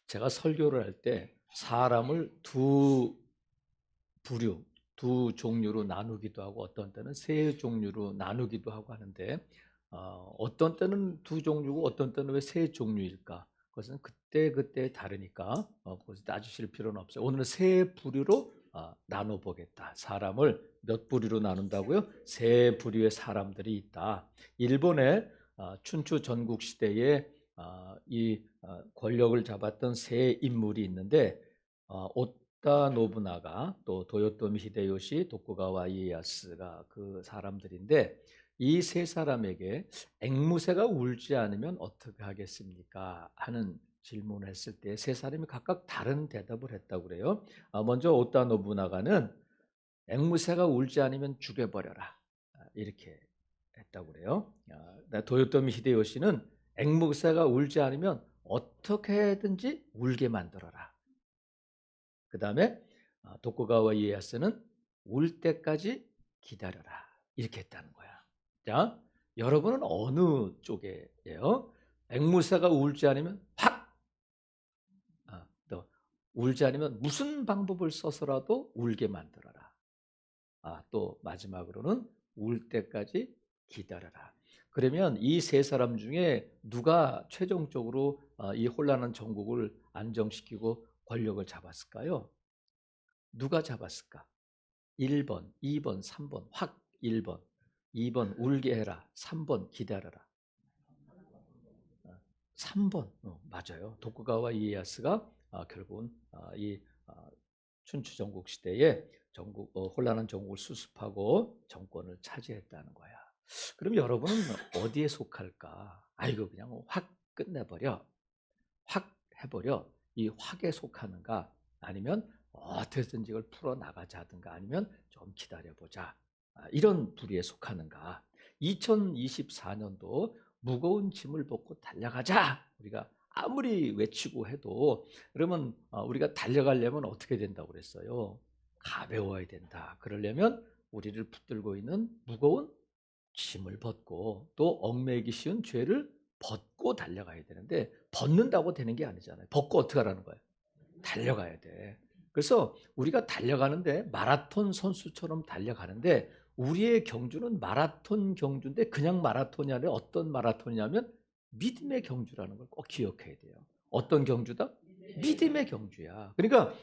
제가 설교를 할 때 사람을 두 부류, 두 종류로 나누기도 하고 어떤 때는 세 종류로 나누기도 하고 하는데 어떤 때는 두 종류고 어떤 때는 왜 세 종류일까? 그것은 그때 다르니까 그것을 따지실 필요는 없어요. 오늘은 세 부류로 나눠보겠다. 사람을 몇 부류로 나눈다고요? 세 부류의 사람들이 있다. 일본의 춘추 전국 시대에 이 권력을 잡았던 세 인물이 있는데 오다 노부나가 또 도요토미 히데요시, 도쿠가와 이에야스가 그 사람들인데 이 세 사람에게 앵무새가 울지 않으면 어떻게 하겠습니까? 하는 질문을 했을 때 세 사람이 각각 다른 대답을 했다고 그래요. 먼저 오다 노부나가는 앵무새가 울지 않으면 죽여버려라 이렇게 했다고 그래요. 도요토미 히데요시는 앵무새가 울지 않으면 어떻게든지 울게 만들어라. 그 다음에 도쿠가와 이에야스는 울 때까지 기다려라 이렇게 했다는 거야. 자, 여러분은 어느 쪽이에요? 앵무새가 울지 않으면 확! 또 울지 않으면 무슨 방법을 써서라도 울게 만들어라. 또 마지막으로는 울 때까지 기다려라. 그러면 이 세 사람 중에 누가 최종적으로 이 혼란한 전국을 안정시키고 권력을 잡았을까요? 누가 잡았을까? 1번, 2번, 3번 확 1번, 2번 울게 해라, 3번 기다려라. 3번 맞아요. 도쿠가와 이에야스가 결국은 이 춘추 전국 시대에 전국 혼란한 전국을 수습하고 정권을 차지했다는 거야. 그럼 여러분은 어디에 속할까? 아이고 그냥 확 끝내버려, 확 해버려. 이 확에 속하는가? 아니면 어떻게든지 이걸 풀어나가자 하든가 아니면 좀 기다려보자. 이런 부류에 속하는가? 2024년도 무거운 짐을 벗고 달려가자. 우리가 아무리 외치고 해도 그러면 우리가 달려가려면 어떻게 된다고 그랬어요? 가벼워야 된다. 그러려면 우리를 붙들고 있는 무거운 짐을 벗고 또 얽매이기 쉬운 죄를 벗고 달려가야 되는데 벗는다고 되는 게 아니잖아요. 벗고 어떻게 하라는 거예요? 달려가야 돼. 그래서 우리가 달려가는데 마라톤 선수처럼 달려가는데 우리의 경주는 마라톤 경주인데 그냥 마라톤이 아니라 어떤 마라톤이냐면 믿음의 경주라는 걸 꼭 기억해야 돼요. 어떤 경주다? 믿음의 경주야. 그러니까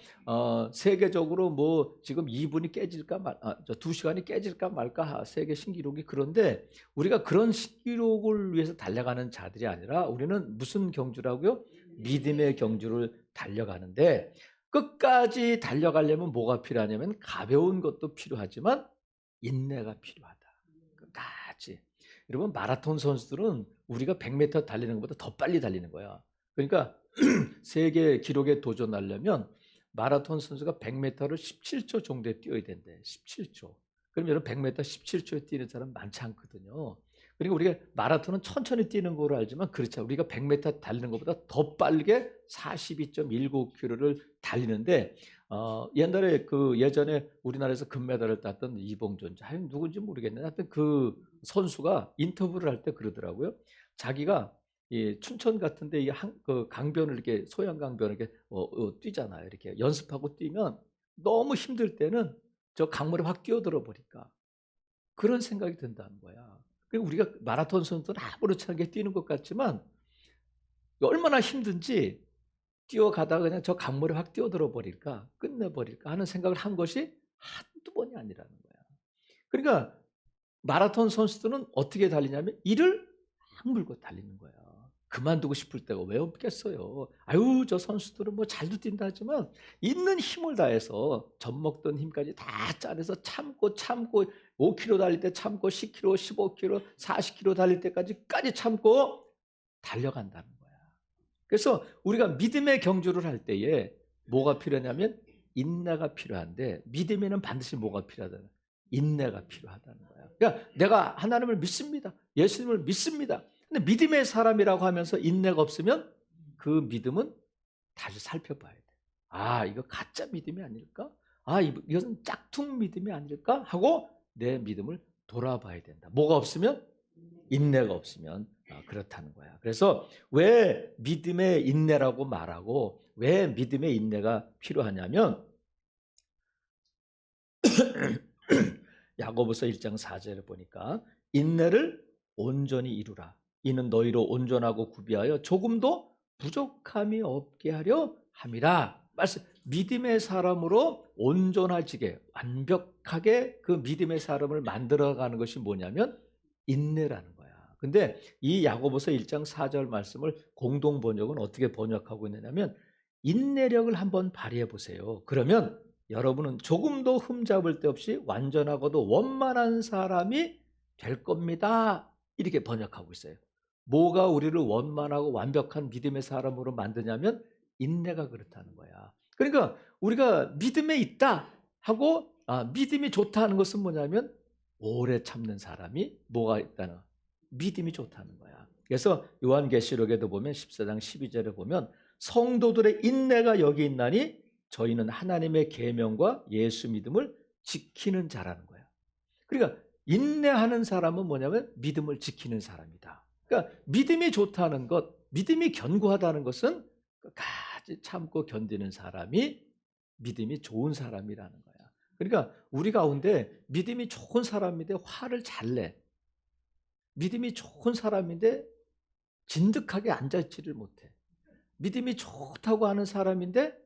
세계적으로 뭐 지금 2분이 깨질까 2시간이 깨질까 말까 세계 신기록이 그런데 우리가 그런 신기록을 위해서 달려가는 자들이 아니라 우리는 무슨 경주라고요? 믿음의 경주를 달려가는데 끝까지 달려가려면 뭐가 필요하냐면 가벼운 것도 필요하지만 인내가 필요하다. 끝까지. 여러분 마라톤 선수들은 우리가 100m 달리는 것보다 더 빨리 달리는 거야. 그러니까 세계 기록에 도전하려면 마라톤 선수가 100m를 17초 정도에 뛰어야 된대. 17초. 그럼 여러분 100m 17초에 뛰는 사람 많지 않거든요. 그리고 우리가 마라톤은 천천히 뛰는 거로 알지만 그렇지 않아요. 우리가 100m 달리는 것보다 더 빠르게 42.19km를 달리는데 옛날에 그 예전에 우리나라에서 금메달을 땄던 이봉준, 누군지 모르겠는데 하여튼 그 선수가 인터뷰를 할 때 그러더라고요. 자기가 이 춘천 같은데 그 강변을 이렇게 소양 강변을 이렇게 뛰잖아요. 이렇게 연습하고 뛰면 너무 힘들 때는 저 강물에 확 뛰어들어 버릴까 그런 생각이 든다는 거야. 그리고 우리가 마라톤 선수는 아무렇지 않게 뛰는 것 같지만 얼마나 힘든지 뛰어가다가 그냥 저 강물에 확 뛰어들어 버릴까 끝내버릴까 하는 생각을 한 것이 한두 번이 아니라는 거야. 그러니까 마라톤 선수들은 어떻게 달리냐면 이를 악물고 달리는 거야. 그만두고 싶을 때가 왜 없겠어요. 아유 저 선수들은 뭐 잘도 뛴다 하지만 있는 힘을 다해서 젖먹던 힘까지 다 짜내서 참고 5km 달릴 때 참고 10km, 15km, 40km 달릴 때까지 참고 달려간다는 거야. 그래서 우리가 믿음의 경주를 할 때에 뭐가 필요하냐면 인내가 필요한데 믿음에는 반드시 뭐가 필요하다? 인내가 필요하다는 거야. 그러니까 내가 하나님을 믿습니다. 예수님을 믿습니다. 근데 믿음의 사람이라고 하면서 인내가 없으면 그 믿음은 다시 살펴봐야 돼. 이거 가짜 믿음이 아닐까? 이것은 짝퉁 믿음이 아닐까? 하고 내 믿음을 돌아봐야 된다. 뭐가 없으면? 인내가 없으면 그렇다는 거야. 그래서 왜 믿음의 인내라고 말하고 왜 믿음의 인내가 필요하냐면 야고보서 1장 4절에 보니까 인내를 온전히 이루라. 이는 너희로 온전하고 구비하여 조금도 부족함이 없게 하려 함이라. 믿음의 사람으로 온전해지게 완벽하게 그 믿음의 사람을 만들어가는 것이 뭐냐면 인내라는 거야. 근데 이 야고보서 1장 4절 말씀을 공동 번역은 어떻게 번역하고 있느냐면 인내력을 한번 발휘해 보세요. 그러면 여러분은 조금도 흠잡을 데 없이 완전하고도 원만한 사람이 될 겁니다. 이렇게 번역하고 있어요. 뭐가 우리를 원만하고 완벽한 믿음의 사람으로 만드냐면 인내가 그렇다는 거야. 그러니까 우리가 믿음에 있다 하고 믿음이 좋다는 것은 뭐냐면 오래 참는 사람이 뭐가 있다는 믿음이 좋다는 거야. 그래서 요한계시록에도 보면 14장 12절에 보면 성도들의 인내가 여기 있나니 저희는 하나님의 계명과 예수 믿음을 지키는 자라는 거야. 그러니까 인내하는 사람은 뭐냐면 믿음을 지키는 사람이다. 그러니까 믿음이 좋다는 것, 믿음이 견고하다는 것은 끝까지 참고 견디는 사람이 믿음이 좋은 사람이라는 거야. 그러니까 우리 가운데 믿음이 좋은 사람인데 화를 잘 내. 믿음이 좋은 사람인데 진득하게 앉아있지를 못해. 믿음이 좋다고 하는 사람인데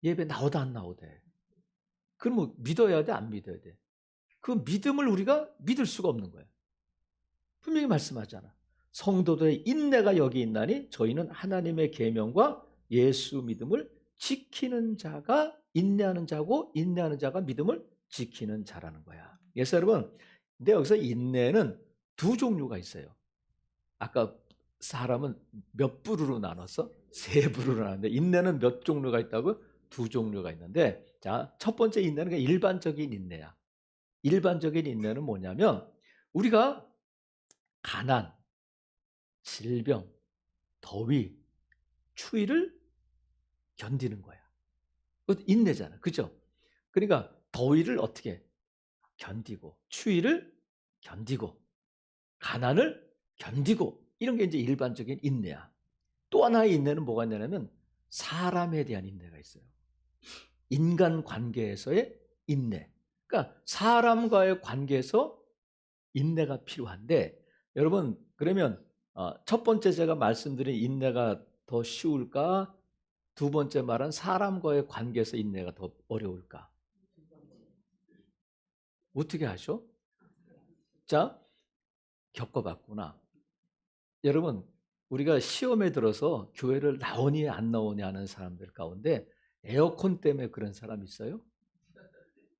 예배 나오다 안 나오대. 그럼 뭐 믿어야 돼, 안 믿어야 돼? 그 믿음을 우리가 믿을 수가 없는 거야. 분명히 말씀하잖아. 성도들의 인내가 여기 있나니 저희는 하나님의 계명과 예수 믿음을 지키는 자가 인내하는 자고 인내하는 자가 믿음을 지키는 자라는 거야. 그래서 여러분, 근데 여기서 인내는 두 종류가 있어요. 아까 사람은 몇 부류로 나눴어? 세 부류로 나눴는데 인내는 몇 종류가 있다고? 두 종류가 있는데 자, 첫 번째 인내는 일반적인 인내야. 일반적인 인내는 뭐냐면 우리가 가난, 질병, 더위, 추위를 견디는 거야. 그것도 인내잖아. 그죠? 그러니까 더위를 어떻게 견디고 추위를 견디고 가난을 견디고 이런 게 이제 일반적인 인내야. 또 하나의 인내는 뭐가 있냐면 사람에 대한 인내가 있어요. 인간 관계에서의 인내. 그러니까 사람과의 관계에서 인내가 필요한데 여러분 그러면 첫 번째 제가 말씀드린 인내가 더 쉬울까? 두 번째 말한 사람과의 관계에서 인내가 더 어려울까? 어떻게 하셔? 자, 겪어봤구나. 여러분 우리가 시험에 들어서 교회를 나오니 안 나오니 하는 사람들 가운데 에어컨 때문에 그런 사람 있어요?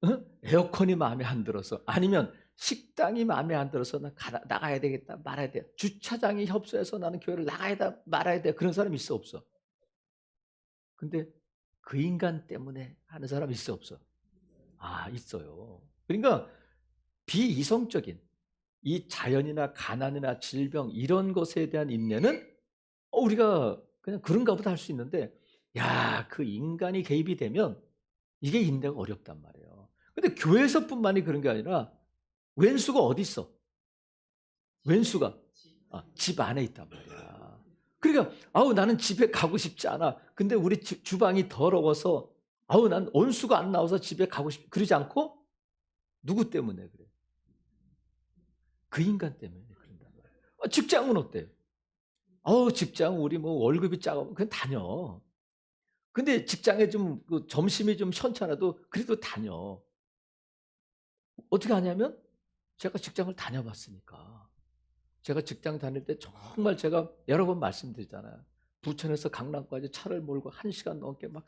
응? 에어컨이 마음에 안 들어서 아니면 식당이 마음에 안 들어서 나가야 되겠다 말아야 돼. 주차장이 협소해서 나는 교회를 나가야 돼 말아야 돼. 그런 사람 있어 없어? 근데 그 인간 때문에 하는 사람 있어 없어? 있어요. 그러니까 비이성적인 이 자연이나 가난이나 질병 이런 것에 대한 인내는 우리가 그냥 그런가 보다 할 수 있는데 그 인간이 개입이 되면 이게 인내가 어렵단 말이에요. 근데 교회에서뿐만이 그런 게 아니라 왼수가 어디 있어? 왼수가 집 안에 있단 말이야. 그러니까 나는 집에 가고 싶지 않아. 근데 우리 주방이 더러워서 난 온수가 안 나와서 집에 가고 그러지 않고 누구 때문에 그래? 그 인간 때문에 그런단 말이야. 직장은 어때요? 직장 우리 뭐 월급이 작으면 그냥 다녀. 근데 직장에 좀 점심이 좀 현찮아도 그래도 다녀. 어떻게 하냐면 제가 직장을 다녀봤으니까. 제가 직장 다닐 때 정말 제가 여러 번 말씀드리잖아요. 부천에서 강남까지 차를 몰고 1시간 넘게 막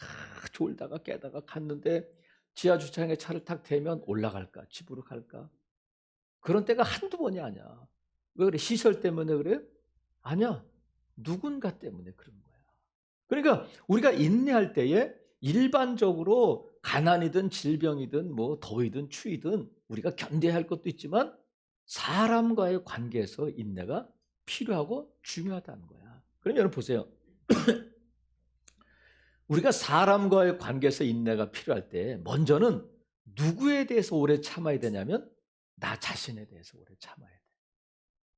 졸다가 깨다가 갔는데 지하 주차장에 차를 탁 대면 올라갈까? 집으로 갈까? 그런 때가 한두 번이 아니야. 왜 그래? 시설 때문에 그래? 아니야. 누군가 때문에 그런 거야. 그러니까 우리가 인내할 때에 일반적으로 가난이든 질병이든 뭐 더위든 추위든 우리가 견뎌야 할 것도 있지만 사람과의 관계에서 인내가 필요하고 중요하다는 거야. 그럼 여러분 보세요. 우리가 사람과의 관계에서 인내가 필요할 때 먼저는 누구에 대해서 오래 참아야 되냐면 나 자신에 대해서 오래 참아야 돼.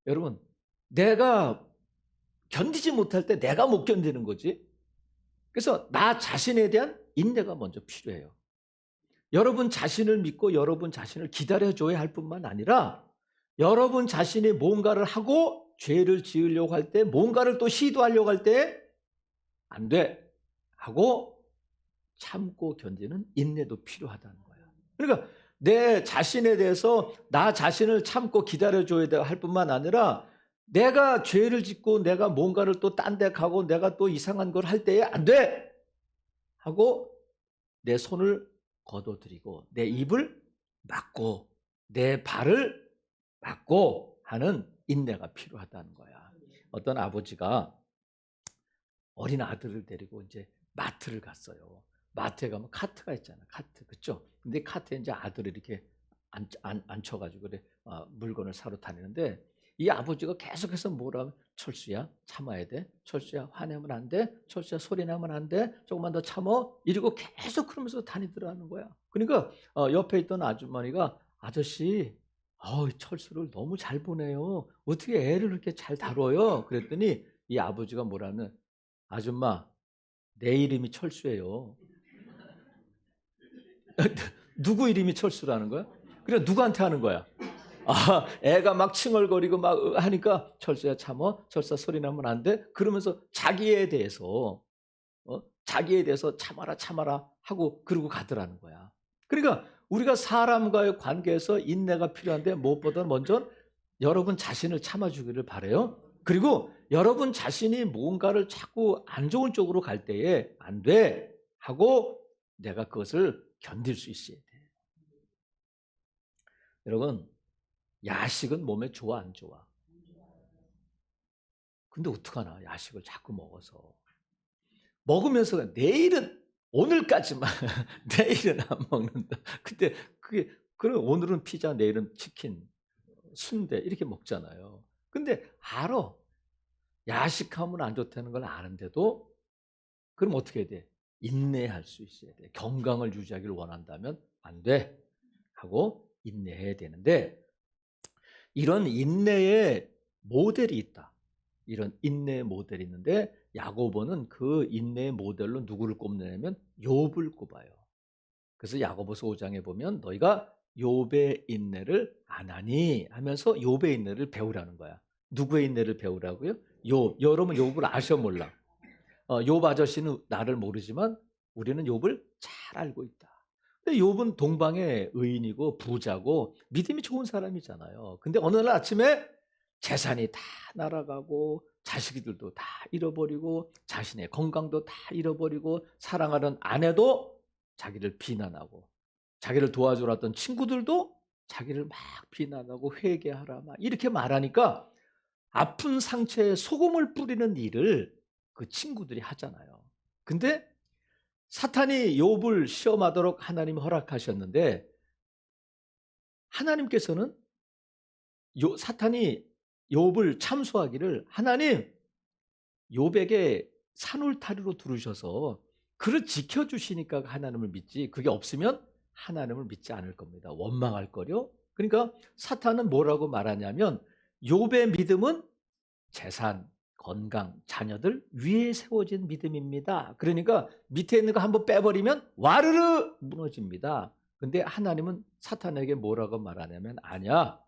여러분 내가 견디지 못할 때 내가 못 견디는 거지. 그래서 나 자신에 대한 인내가 먼저 필요해요. 여러분 자신을 믿고 여러분 자신을 기다려줘야 할 뿐만 아니라 여러분 자신이 뭔가를 하고 죄를 지으려고 할 때, 뭔가를 또 시도하려고 할 때 안 돼 하고 참고 견디는 인내도 필요하다는 거예요. 그러니까 내 자신에 대해서 나 자신을 참고 기다려줘야 할 뿐만 아니라 내가 죄를 짓고 내가 뭔가를 또 딴 데 가고 내가 또 이상한 걸 할 때에 안 돼 하고 내 손을 걷어들이고 내 입을 막고 내 발을 막고 하는 인내가 필요하다는 거야. 어떤 아버지가 어린 아들을 데리고 이제 마트를 갔어요. 마트에 가면 카트가 있잖아. 카트. 그렇죠? 근데 카트에 이제 아들을 이렇게 앉혀가지고 그래 물건을 사러 다니는데 이 아버지가 계속해서 뭐라고 철수야 참아야 돼. 철수야 화내면 안 돼. 철수야 소리 나면 안 돼. 조금만 더 참어. 이러고 계속 그러면서 다니더라는 거야. 그러니까 옆에 있던 아주머니가 아저씨 철수를 너무 잘 보내요. 어떻게 애를 그렇게 잘 다뤄요? 그랬더니 이 아버지가 뭐라는 아줌마 내 이름이 철수예요. 누구 이름이 철수라는 거야? 그래 누구한테 하는 거야? 애가 막 칭얼거리고 막 하니까 철수야 참어. 철수야 소리 나면 안 돼. 그러면서 자기에 대해서 참아라 하고 그러고 가더라는 거야. 그러니까 우리가 사람과의 관계에서 인내가 필요한데 무엇보다 먼저 여러분 자신을 참아주기를 바라요. 그리고 여러분 자신이 뭔가를 자꾸 안 좋은 쪽으로 갈 때에 안 돼 하고 내가 그것을 견딜 수 있어야 돼. 여러분 야식은 몸에 좋아 안 좋아? 근데 어떡하나 야식을 자꾸 먹어서 먹으면서 내일은 오늘까지만 내일은 안 먹는다. 근데 그럼 오늘은 피자 내일은 치킨 순대 이렇게 먹잖아요. 근데 알아. 야식하면 안 좋다는 걸 아는데도 그럼 어떻게 해야 돼? 인내할 수 있어야 돼. 건강을 유지하기를 원한다면 안 돼 하고 인내해야 되는데 이런 인내의 모델이 있다. 이런 인내의 모델이 있는데 야고보는 그 인내의 모델로 누구를 꼽느냐면 욥을 꼽아요. 그래서 야고보서 5장에 보면 너희가 욥의 인내를 안 하니 하면서 욥의 인내를 배우라는 거야. 누구의 인내를 배우라고요? 욥. 여러분 욥을 아셔 몰라? 욥 아저씨는 나를 모르지만 우리는 욥을 잘 알고 있다. 근데 욥은 동방의 의인이고 부자고 믿음이 좋은 사람이잖아요. 근데 어느 날 아침에 재산이 다 날아가고 자식들도 다 잃어버리고 자신의 건강도 다 잃어버리고 사랑하는 아내도 자기를 비난하고 자기를 도와주러 왔던 친구들도 자기를 막 비난하고 회개하라 막 이렇게 말하니까 아픈 상처에 소금을 뿌리는 일을 그 친구들이 하잖아요. 근데 사탄이 욥을 시험하도록 하나님이 허락하셨는데 하나님께서는 사탄이 욥을 참소하기를 하나님 욥에게 산울타리로 두르셔서 그를 지켜주시니까 하나님을 믿지 그게 없으면 하나님을 믿지 않을 겁니다. 원망할 거요. 그러니까 사탄은 뭐라고 말하냐면 욥의 믿음은 재산, 건강, 자녀들 위에 세워진 믿음입니다. 그러니까 밑에 있는 거 한번 빼버리면 와르르 무너집니다. 근데 하나님은 사탄에게 뭐라고 말하냐면 아니야.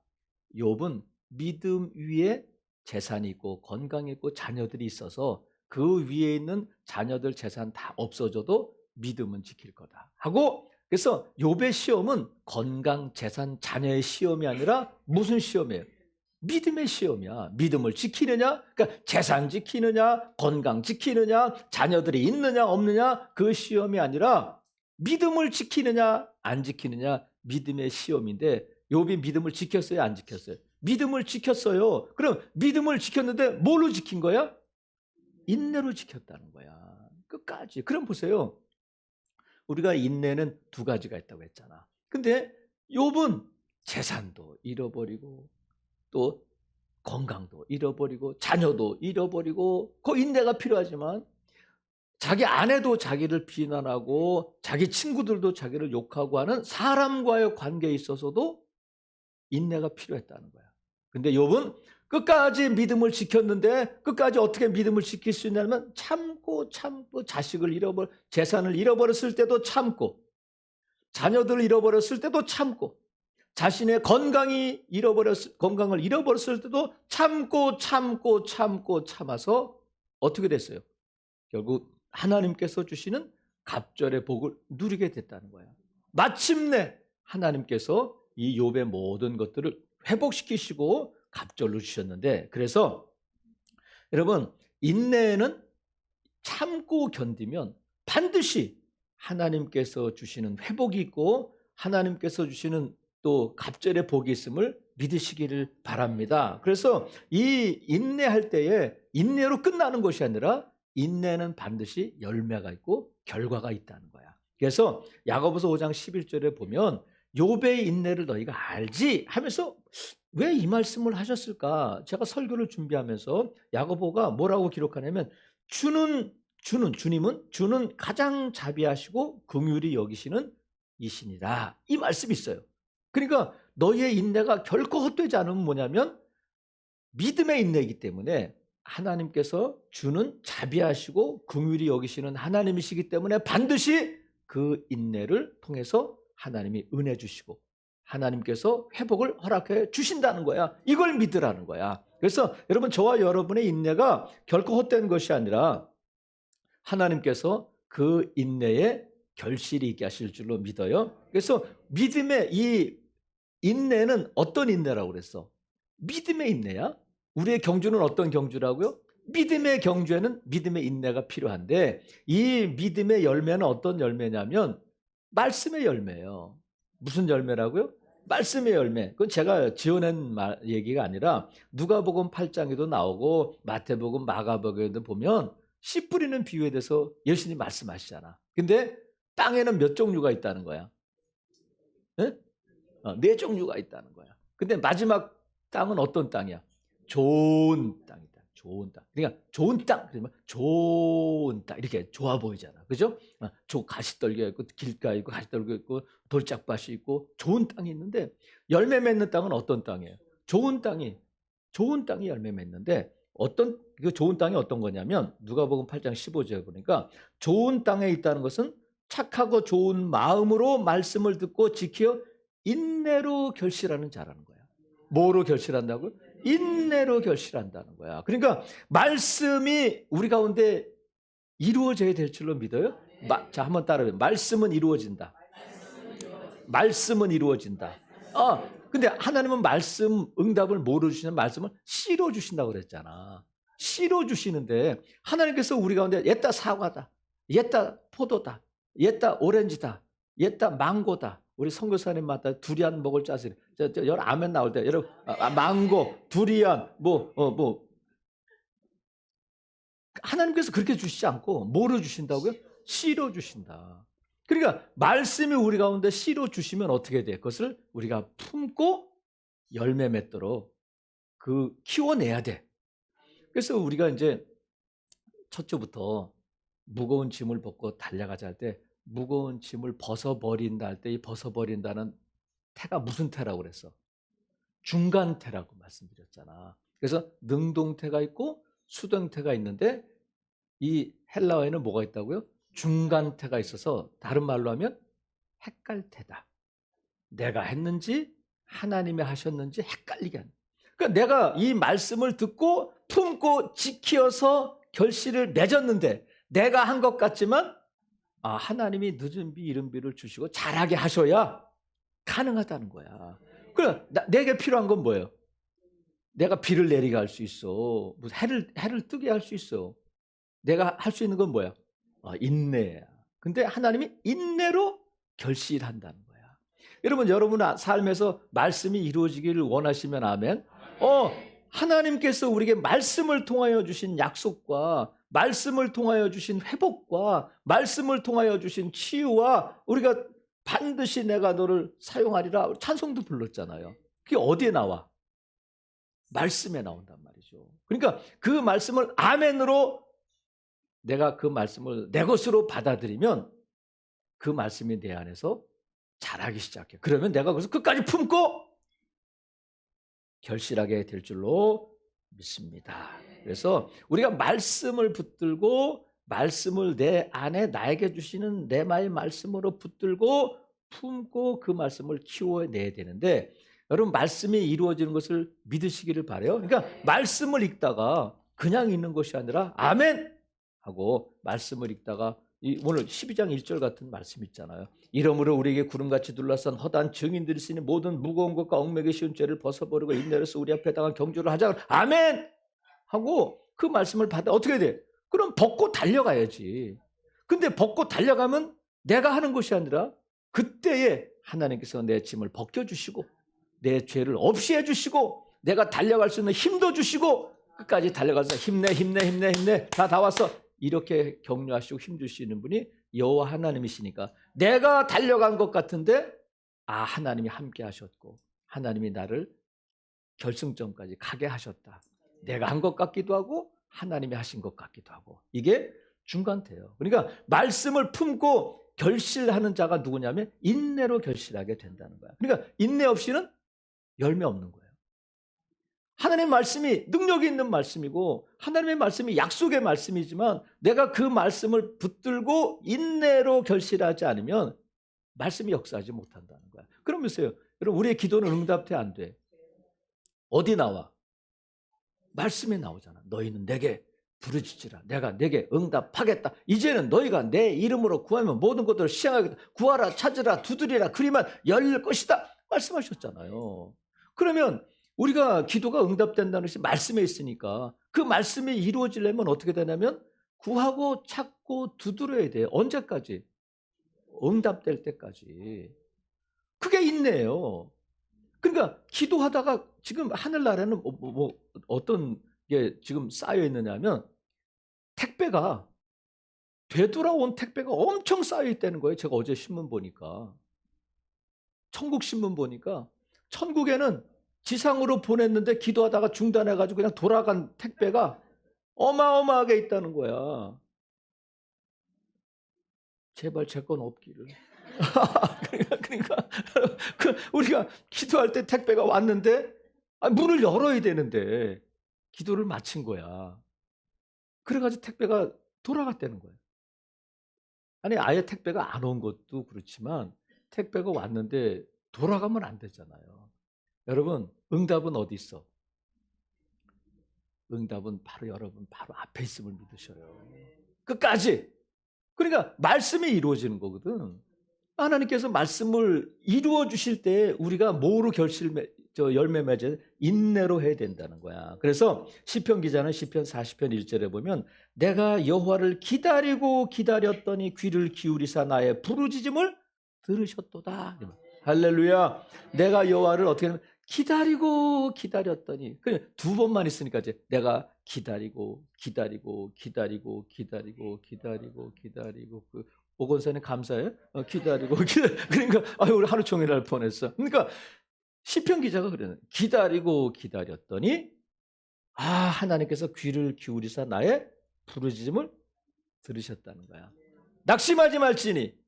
욥은 믿음 위에 재산이 있고 건강이 있고 자녀들이 있어서 그 위에 있는 자녀들 재산 다 없어져도 믿음은 지킬 거다 하고 그래서 욥의 시험은 건강, 재산, 자녀의 시험이 아니라 무슨 시험이에요? 믿음의 시험이야. 믿음을 지키느냐, 그러니까 재산 지키느냐, 건강 지키느냐, 자녀들이 있느냐 없느냐 그 시험이 아니라 믿음을 지키느냐 안 지키느냐 믿음의 시험인데 욥이 믿음을 지켰어요, 안 지켰어요? 믿음을 지켰어요. 그럼 믿음을 지켰는데 뭘로 지킨 거야? 인내로 지켰다는 거야. 끝까지. 그럼 보세요. 우리가 인내는 두 가지가 있다고 했잖아. 근데 욥은 재산도 잃어버리고 또 건강도 잃어버리고 자녀도 잃어버리고 그 인내가 필요하지만 자기 아내도 자기를 비난하고 자기 친구들도 자기를 욕하고 하는 사람과의 관계에 있어서도 인내가 필요했다는 거야. 근데 욥은 끝까지 믿음을 지켰는데 끝까지 어떻게 믿음을 지킬 수 있냐면 참고 자식을 재산을 잃어버렸을 때도 참고 자녀들을 잃어버렸을 때도 참고 자신의 건강을 잃어버렸을 때도 참아서 어떻게 됐어요? 결국 하나님께서 주시는 갑절의 복을 누리게 됐다는 거야. 마침내 하나님께서 이 욥의 모든 것들을 회복시키시고 갑절로 주셨는데, 그래서 여러분, 인내는 참고 견디면 반드시 하나님께서 주시는 회복이 있고 하나님께서 주시는 또 갑절의 복이 있음을 믿으시기를 바랍니다. 그래서 이 인내할 때에 인내로 끝나는 것이 아니라 인내는 반드시 열매가 있고 결과가 있다는 거야. 그래서 야고보서 5장 11절에 보면 욥의 인내를 너희가 알지 하면서 왜 이 말씀을 하셨을까? 제가 설교를 준비하면서 야고보가 뭐라고 기록하냐면 주님은 가장 자비하시고 긍휼히 여기시는 이신이라, 이 말씀이 있어요. 그러니까 너희의 인내가 결코 헛되지 않으면 뭐냐면 믿음의 인내이기 때문에 하나님께서 주는 자비하시고 긍휼히 여기시는 하나님이시기 때문에 반드시 그 인내를 통해서 하나님이 은혜 주시고 하나님께서 회복을 허락해 주신다는 거야. 이걸 믿으라는 거야. 그래서 여러분, 저와 여러분의 인내가 결코 헛된 것이 아니라 하나님께서 그 인내에 결실이 있게 하실 줄로 믿어요. 그래서 믿음의 이 인내는 어떤 인내라고 그랬어? 믿음의 인내야. 우리의 경주는 어떤 경주라고요? 믿음의 경주에는 믿음의 인내가 필요한데, 이 믿음의 열매는 어떤 열매냐면 말씀의 열매예요. 무슨 열매라고요? 말씀의 열매. 그건 제가 지어낸 얘기가 아니라 누가복음 8장에도 나오고 마태복음, 마가복음에도 보면 씨 뿌리는 비유에 대해서 예수님이 말씀하시잖아. 근데 땅에는 몇 종류가 있다는 거야? 네? 4종류가 있다는 거야. 근데 마지막 땅은 어떤 땅이야? 좋은 땅이다. 좋은 땅. 그러니까 좋은 땅, 그러면 좋은 땅, 이렇게 좋아 보이잖아. 그죠? 가시떨기가 있고 길가 있고 가시떨기 있고 돌짝밭이 있고 좋은 땅이 있는데, 열매 맺는 땅은 어떤 땅이에요? 좋은 땅이 열매 맺는데, 그 좋은 땅이 어떤 거냐면 누가복음 8장 15절에 보니까 좋은 땅에 있다는 것은 착하고 좋은 마음으로 말씀을 듣고 지켜 인내로 결실하는 자라는 거야. 뭐로 결실한다고요? 인내로 결실한다는 거야. 그러니까 말씀이 우리 가운데 이루어져야 될 줄로 믿어요. 자, 한번 따라해요. 말씀은 이루어진다. 말씀은 이루어진다. 근데 하나님은 말씀 응답을 뭐로 주시냐면 말씀을 씨로 주신다고 그랬잖아. 씨로 주시는데 하나님께서 우리 가운데 옛다 사과다, 옛다 포도다, 옛다 오렌지다, 옛다 망고다. 우리 선교사님마다 두리안 먹을 자세. 여러분 아멘 나올 때 여러분 망고, 두리안 하나님께서 그렇게 주시지 않고 뭐로 주신다고요? 씨로 주신다. 그러니까 말씀이 우리 가운데 씨로 주시면 어떻게 돼? 그것을 우리가 품고 열매 맺도록 키워내야 돼. 그래서 우리가 이제 첫 주부터 무거운 짐을 벗고 달려가자 할 때 무거운 짐을 벗어버린다 할 때 이 벗어버린다는 태가 무슨 태라고 그랬어? 중간태라고 말씀드렸잖아. 그래서 능동태가 있고 수동태가 있는데 이 헬라어에는 뭐가 있다고요? 중간태가 있어서 다른 말로 하면 헷갈태다. 내가 했는지 하나님이 하셨는지 헷갈리게 하는. 그러니까 내가 이 말씀을 듣고 품고 지켜서 결실을 맺었는데 내가 한 것 같지만 하나님이 늦은 비 이른 비를 주시고 잘하게 하셔야 가능하다는 거야. 그래, 내게 필요한 건 뭐예요? 내가 비를 내리게 할 수 있어. 무슨 해를 뜨게 할 수 있어. 내가 할 수 있는 건 뭐야? 인내야. 근데 하나님이 인내로 결실한다는 거야. 여러분 삶에서 말씀이 이루어지기를 원하시면 아멘. 하나님께서 우리에게 말씀을 통하여 주신 약속과 말씀을 통하여 주신 회복과 말씀을 통하여 주신 치유와 우리가 반드시 내가 너를 사용하리라 찬송도 불렀잖아요. 그게 어디에 나와? 말씀에 나온단 말이죠. 그러니까 그 말씀을 아멘으로 내가 그 말씀을 내 것으로 받아들이면 그 말씀이 내 안에서 자라기 시작해. 그러면 내가 그것을 끝까지 품고 결실하게 될 줄로 믿습니다. 그래서 우리가 말씀을 붙들고 말씀을 내 안에 나에게 주시는 내마의 말씀으로 붙들고 품고 그 말씀을 키워내야 되는데 여러분 말씀이 이루어지는 것을 믿으시기를 바라요. 그러니까 말씀을 읽다가 그냥 읽는 것이 아니라 아멘 하고 말씀을 읽다가 오늘 12장 1절 같은 말씀 있잖아요. 이러므로 우리에게 구름같이 둘러싼 허다한 증인들이 쓰니 모든 무거운 것과 얽매기 쉬운 죄를 벗어버리고 인내로서 우리 앞에 당한 경주를 하자. 아멘 하고 그 말씀을 받아 어떻게 돼? 그럼 벗고 달려가야지. 근데 벗고 달려가면 내가 하는 것이 아니라 그때에 하나님께서 내 짐을 벗겨주시고 내 죄를 없이 해주시고 내가 달려갈 수 있는 힘도 주시고 끝까지 달려가서 힘내 다 왔어 이렇게 격려하시고 힘주시는 분이 여호와 하나님이시니까 내가 달려간 것 같은데 하나님이 함께 하셨고 하나님이 나를 결승점까지 가게 하셨다. 내가 한 것 같기도 하고 하나님이 하신 것 같기도 하고 이게 중간태예요. 그러니까 말씀을 품고 결실하는 자가 누구냐면 인내로 결실하게 된다는 거야. 그러니까 인내 없이는 열매 없는 거예요. 하나님의 말씀이 능력이 있는 말씀이고 하나님의 말씀이 약속의 말씀이지만 내가 그 말씀을 붙들고 인내로 결실하지 않으면 말씀이 역사하지 못한다는 거야. 그러면서요. 여러분 우리의 기도는 응답돼 안 돼? 어디 나와? 말씀에 나오잖아. 너희는 내게 부르짖으라. 내가 내게 응답하겠다. 이제는 너희가 내 이름으로 구하면 모든 것들을 시행하겠다. 구하라 찾으라 두드리라 그리면 열릴 것이다. 말씀하셨잖아요. 그러면 우리가 기도가 응답된다는 것이 말씀에 있으니까 그 말씀이 이루어지려면 어떻게 되냐면 구하고 찾고 두드려야 돼요. 언제까지? 응답될 때까지. 그게 인내예요. 그러니까 기도하다가 지금 하늘나라에는 어떤 게 지금 쌓여 있느냐면 택배가 되돌아온 택배가 엄청 쌓여 있다는 거예요. 제가 어제 신문 보니까 천국 신문 보니까 천국에는 지상으로 보냈는데 기도하다가 중단해가지고 그냥 돌아간 택배가 어마어마하게 있다는 거야. 제발 제 건 없기를. 그러니까 우리가 기도할 때 택배가 왔는데 문을 열어야 되는데 기도를 마친 거야. 그래가지고 택배가 돌아갔다는 거예요. 아니 아예 택배가 안 온 것도 그렇지만 택배가 왔는데 돌아가면 안 되잖아요. 여러분 응답은 어디 있어? 응답은 바로 여러분 바로 앞에 있음을 믿으셔요. 끝까지. 그러니까 말씀이 이루어지는 거거든. 하나님께서 말씀을 이루어 주실 때 우리가 뭐로 열매 맺어야 인내로 해야 된다는 거야. 그래서 시편 기자는 시편 40편 1절에 보면 내가 여호와를 기다리고 기다렸더니 귀를 기울이사 나의 부르짖음을 들으셨도다. 할렐루야. 내가 여호와를 어떻게 하면 기다리고 기다렸더니 그냥 두 번만 있으니까 이제 내가 기다리고 그 오건선에 감사해. 기다리고 그러니까 우리 하루 종일 할 뻔했어. 그러니까 시편 기자가 그러는 기다렸더니 하나님께서 귀를 기울이사 나의 부르짖음을 들으셨다는 거야. 낙심하지 말지니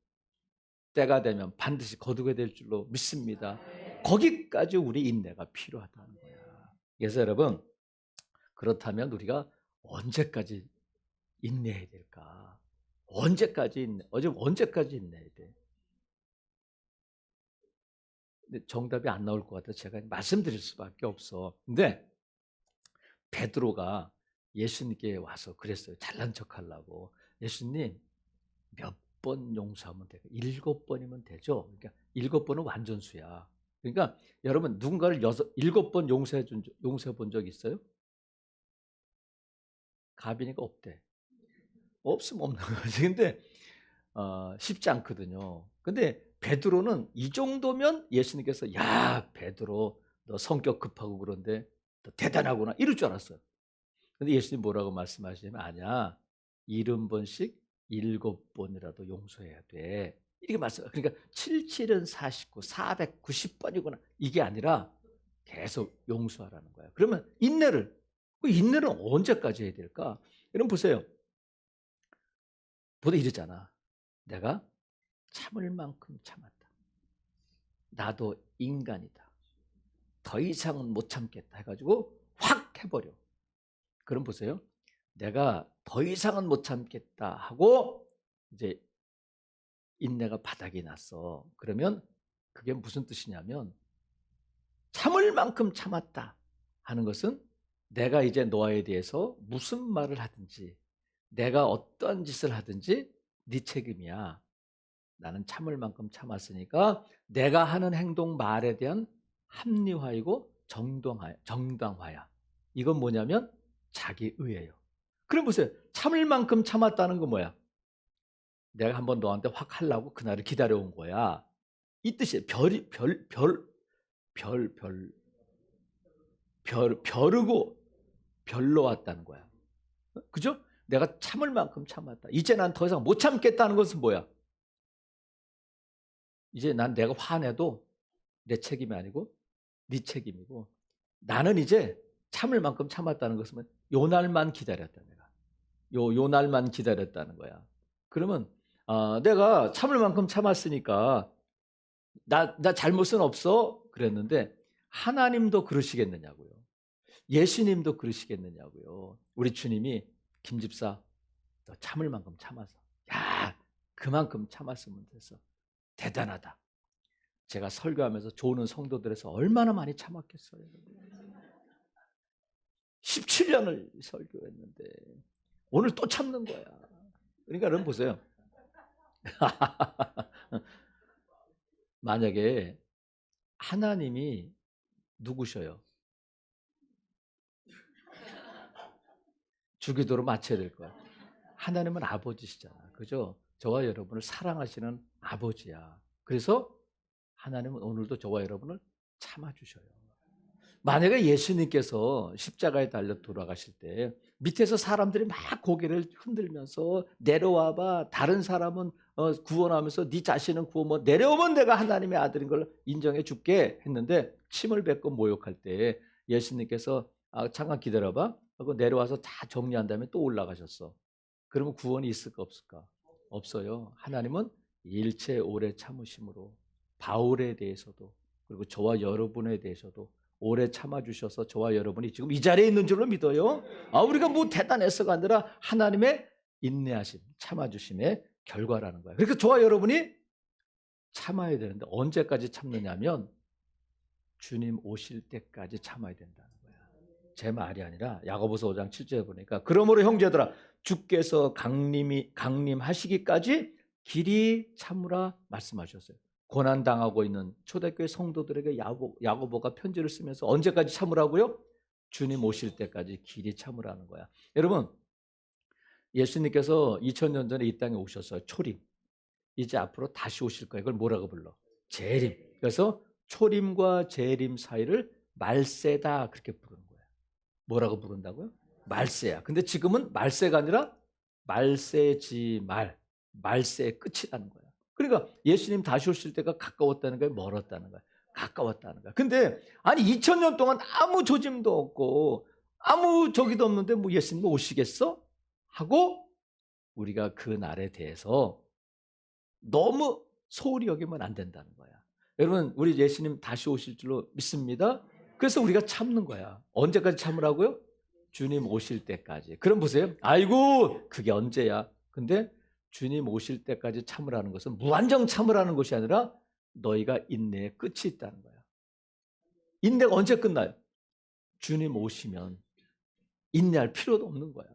때가 되면 반드시 거두게 될 줄로 믿습니다. 거기까지 우리 인내가 필요하다는 거야. 그래서 여러분 그렇다면 우리가 언제까지 인내해야 될까? 언제까지 인내해야 돼? 근데 정답이 안 나올 것 같아서 제가 말씀드릴 수밖에 없어. 근데 베드로가 예수님께 와서 그랬어요. 잘난 척하려고. 예수님 몇 번 용서하면 돼요? 7번이면 되죠. 그러니까 7번은 완전수야. 그러니까 여러분 누군가를 7번 용서해 본 적 있어요? 가빈이가 없대. 없으면 없는 거지. 근데 쉽지 않거든요. 근데 베드로는 이 정도면 예수님께서 야 베드로 너 성격 급하고 그런데 너 대단하구나 이럴 줄 알았어요. 근데 예수님 뭐라고 말씀하시냐면 아니야 70번씩 7번이라도 용서해야 돼. 이렇게 말씀. 그러니까 77은 49, 490번이구나 이게 아니라 계속 용서하라는 거예요. 그러면 인내는 언제까지 해야 될까? 여러분 보세요. 보다 이러잖아. 내가 참을 만큼 참았다. 나도 인간이다. 더 이상은 못 참겠다 해가지고 확 해버려. 그럼 보세요. 내가 더 이상은 못 참겠다 하고 이제 인내가 바닥이 났어. 그러면 그게 무슨 뜻이냐면 참을 만큼 참았다 하는 것은 내가 이제 너에 대해서 무슨 말을 하든지 내가 어떤 짓을 하든지 네 책임이야. 나는 참을 만큼 참았으니까 내가 하는 행동 말에 대한 합리화이고 정당화야. 이건 뭐냐면 자기의예요. 그럼 보세요. 참을 만큼 참았다는 건 뭐야? 내가 한번 너한테 확 하려고 그날을 기다려온 거야. 이 뜻이에요. 벼르고 별로 왔다는 거야. 그죠? 내가 참을 만큼 참았다. 이제 난 더 이상 못 참겠다는 것은 뭐야? 이제 난 내가 화내도 내 책임이 아니고 네 책임이고 나는 이제 참을 만큼 참았다는 것은 요 날만 기다렸다 내가. 요 날만 기다렸다는 거야. 그러면 내가 참을 만큼 참았으니까 나 잘못은 없어 그랬는데 하나님도 그러시겠느냐고요. 예수님도 그러시겠느냐고요. 우리 주님이 김 집사 너 참을 만큼 참아서 야 그만큼 참았으면 됐어. 대단하다. 제가 설교하면서 좋은 성도들에서 얼마나 많이 참았겠어요. 17년을 설교했는데 오늘 또 참는 거야. 그러니까 여러분 보세요. 만약에 하나님이 누구셔요? 주기도로 맞춰야 될 거야. 하나님은 아버지시잖아. 그죠? 저와 여러분을 사랑하시는 아버지야. 그래서 하나님은 오늘도 저와 여러분을 참아주셔요. 만약에 예수님께서 십자가에 달려 돌아가실 때 밑에서 사람들이 막 고개를 흔들면서 내려와봐. 다른 사람은 구원하면서 네 자신은 구원 못 내려오면 내가 하나님의 아들인 걸 인정해 줄게 했는데 침을 뱉고 모욕할 때 예수님께서 잠깐 기다려봐 하고 내려와서 다 정리한 다음에 또 올라가셨어. 그러면 구원이 있을까 없을까? 없어요. 하나님은 일체 오래 참으심으로 바울에 대해서도 그리고 저와 여러분에 대해서도 오래 참아주셔서 저와 여러분이 지금 이 자리에 있는 줄로 믿어요. 우리가 뭐 대단해서가 아니라 하나님의 인내하심, 참아주심의 결과라는 거예요. 그러니까 저와 여러분이 참아야 되는데 언제까지 참느냐면 주님 오실 때까지 참아야 된다는 거야. 제 말이 아니라 야고보서 5장 7절에 보니까 그러므로 형제들아 주께서 강림하시기까지 길이 참으라 말씀하셨어요. 고난당하고 있는 초대교회 성도들에게 야고보가 편지를 쓰면서 언제까지 참으라고요? 주님 오실 때까지 길이 참으라는 거야. 여러분 예수님께서 2000년 전에 이 땅에 오셨어요. 초림. 이제 앞으로 다시 오실 거예요. 이걸 뭐라고 불러? 재림. 그래서 초림과 재림 사이를 말세다 그렇게 부르는 거예요. 뭐라고 부른다고요? 말세야. 근데 지금은 말세가 아니라 말세의 끝이라는 거야. 그러니까 예수님 다시 오실 때가 가까웠다는 거야, 멀었다는 거야. 가까웠다는 거야. 근데 아니 2000년 동안 아무 조짐도 없고 아무 저기도 없는데 뭐 예수님 오시겠어? 하고 우리가 그 날에 대해서 너무 소홀히 여기면 안 된다는 거야. 여러분 우리 예수님 다시 오실 줄로 믿습니다. 그래서 우리가 참는 거야. 언제까지 참으라고요? 주님 오실 때까지. 그럼 보세요. 아이고 그게 언제야? 근데 주님 오실 때까지 참으라는 것은 무한정 참으라는 것이 아니라 너희가 인내의 끝이 있다는 거야. 인내가 언제 끝나요? 주님 오시면 인내할 필요도 없는 거야.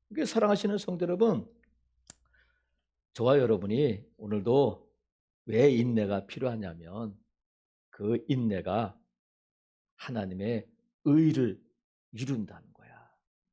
그게 사랑하시는 성도 여러분, 저와 여러분이 오늘도 왜 인내가 필요하냐면 그 인내가 하나님의 의를 이룬다는 거야.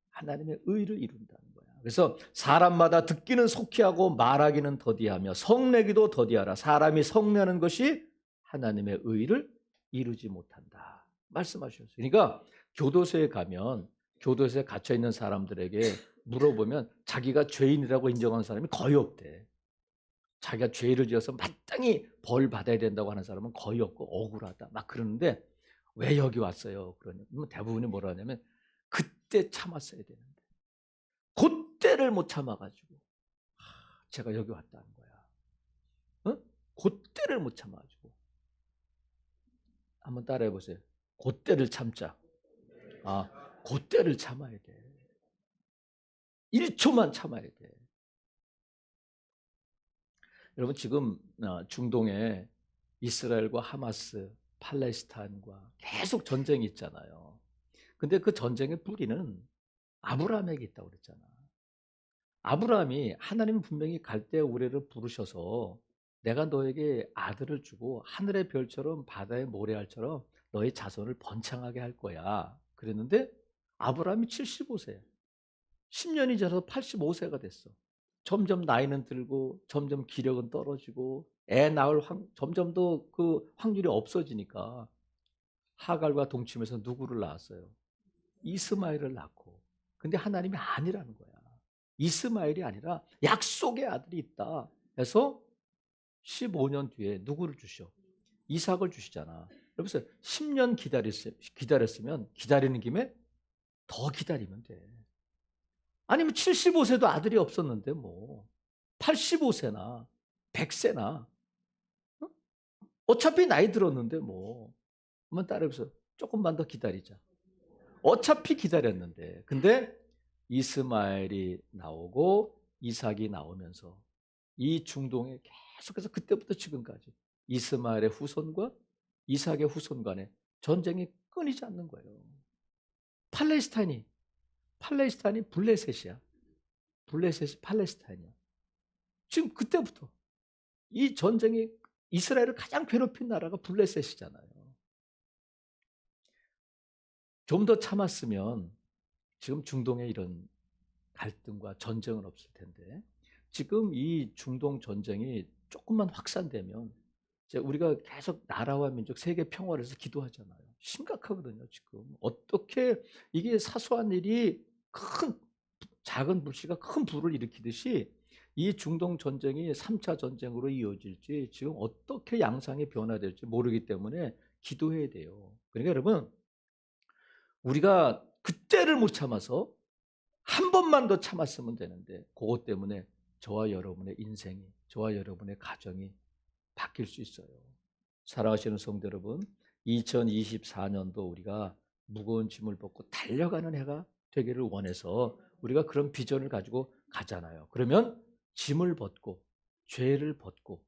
하나님의 의를 이룬다는 거야. 그래서 사람마다 듣기는 속히 하고 말하기는 더디하며 성내기도 더디하라. 사람이 성내는 것이 하나님의 의를 이루지 못한다. 말씀하셨어요. 그러니까 교도소에 가면 교도소에 갇혀 있는 사람들에게 물어보면 자기가 죄인이라고 인정하는 사람이 거의 없대. 자기가 죄를 지어서 마땅히 벌 받아야 된다고 하는 사람은 거의 없고 억울하다 막 그러는데 왜 여기 왔어요? 그러면 대부분이 뭐라 하냐면 그때 참았어야 되는데 그때를 못 참아가지고 제가 여기 왔다는 거야. 그때를 못 참아가지고 한번 따라해 보세요. 그때를 참자. 그때를 참아야 돼. 1초만 참아야 돼. 여러분 지금 중동에 이스라엘과 하마스, 팔레스타인과 계속 전쟁이 있잖아요. 근데 그 전쟁의 뿌리는 아브라함에게 있다고 그랬잖아. 아브라함이 하나님 분명히 갈대아 우레를 부르셔서 내가 너에게 아들을 주고 하늘의 별처럼 바다의 모래알처럼 너의 자손을 번창하게 할 거야. 그랬는데 아브라함이 75세야. 10년이 지나서 85세가 됐어. 점점 나이는 들고 점점 기력은 떨어지고 애 낳을 점점 더 그 확률이 없어지니까 하갈과 동침해서 누구를 낳았어요? 이스마엘을 낳고. 근데 하나님이 아니라는 거야. 이스마엘이 아니라 약속의 아들이 있다. 그래서 15년 뒤에 누구를 주셔? 이삭을 주시잖아. 여러분 10년 기다렸으면 기다리는 김에 더 기다리면 돼. 아니면 75세도 아들이 없었는데 뭐 85세나 100세나 어차피 나이 들었는데 뭐 한번 따라해보세요. 조금만 더 기다리자. 어차피 기다렸는데 근데 이스마엘이 나오고 이삭이 나오면서 이 중동에 계속해서 그때부터 지금까지 이스마엘의 후손과 이삭의 후손 간에 전쟁이 끊이지 않는 거예요. 팔레스타인이 블레셋이야. 블레셋이 팔레스타인이야. 지금 그때부터 이 전쟁이 이스라엘을 가장 괴롭힌 나라가 블레셋이잖아요. 좀 더 참았으면 지금 중동에 이런 갈등과 전쟁은 없을 텐데 지금 이 중동 전쟁이 조금만 확산되면 이제 우리가 계속 나라와 민족 세계 평화를 위해서 기도하잖아요. 심각하거든요. 지금 어떻게 이게 사소한 일이 작은 불씨가 큰 불을 일으키듯이 이 중동 전쟁이 3차 전쟁으로 이어질지 지금 어떻게 양상이 변화될지 모르기 때문에 기도해야 돼요. 그러니까 여러분 우리가 그때를 못 참아서 한 번만 더 참았으면 되는데 그것 때문에 저와 여러분의 인생이 저와 여러분의 가정이 바뀔 수 있어요. 사랑하시는 성도 여러분 2024년도 우리가 무거운 짐을 벗고 달려가는 해가 되기를 원해서 우리가 그런 비전을 가지고 가잖아요. 그러면 짐을 벗고 죄를 벗고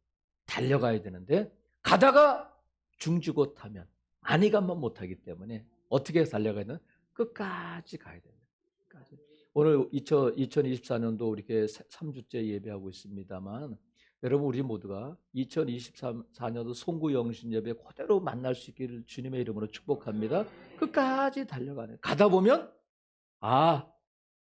달려가야 되는데 가다가 중지곳하면 안이감만 못하기 때문에 어떻게 달려가야 되나? 끝까지 가야 됩니다. 끝까지. 오늘 2024년도 이렇게 3주째 예배하고 있습니다만 여러분 우리 모두가 2024년도 송구 영신 예배 그대로 만날 수 있기를 주님의 이름으로 축복합니다. 끝까지 달려가네. 가다 보면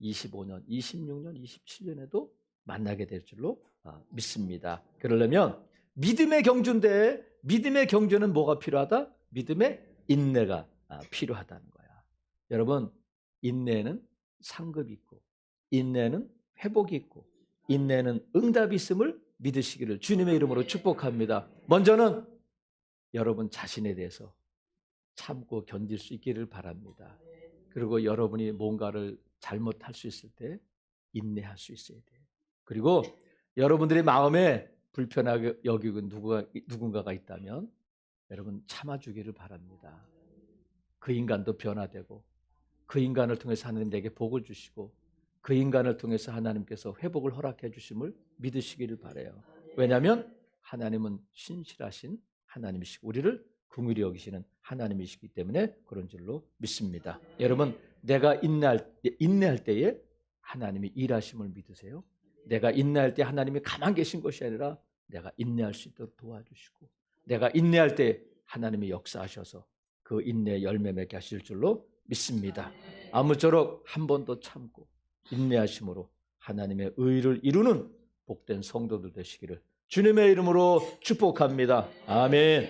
25년, 26년, 27년에도 만나게 될 줄로 믿습니다. 그러려면 믿음의 경주인데 믿음의 경주는 뭐가 필요하다? 믿음의 인내가 필요하다는 거야. 여러분 인내는 상급이 있고 인내는 회복이 있고 인내는 응답이 있음을 믿으시기를 주님의 이름으로 축복합니다. 먼저는 여러분 자신에 대해서 참고 견딜 수 있기를 바랍니다. 그리고 여러분이 뭔가를 잘못할 수 있을 때 인내할 수 있어야 돼요. 그리고 여러분들의 마음에 불편하게 여기고 누군가가 있다면 여러분 참아주기를 바랍니다. 그 인간도 변화되고 그 인간을 통해서 하나님 내게 복을 주시고 그 인간을 통해서 하나님께서 회복을 허락해 주심을 믿으시기를 바라요. 왜냐하면 하나님은 신실하신 하나님이시고 우리를 긍휼히 여기시는 하나님이시기 때문에 그런 줄로 믿습니다. 여러분 내가 인내할 때에 하나님이 일하심을 믿으세요. 내가 인내할 때 하나님이 가만 계신 것이 아니라 내가 인내할 수 있도록 도와주시고 내가 인내할 때 하나님이 역사하셔서 그 인내의 열매 맺게 하실 줄로 믿습니다. 아무쪼록 한 번 더 참고 인내하심으로 하나님의 의를 이루는 복된 성도들 되시기를 주님의 이름으로 축복합니다. 아멘.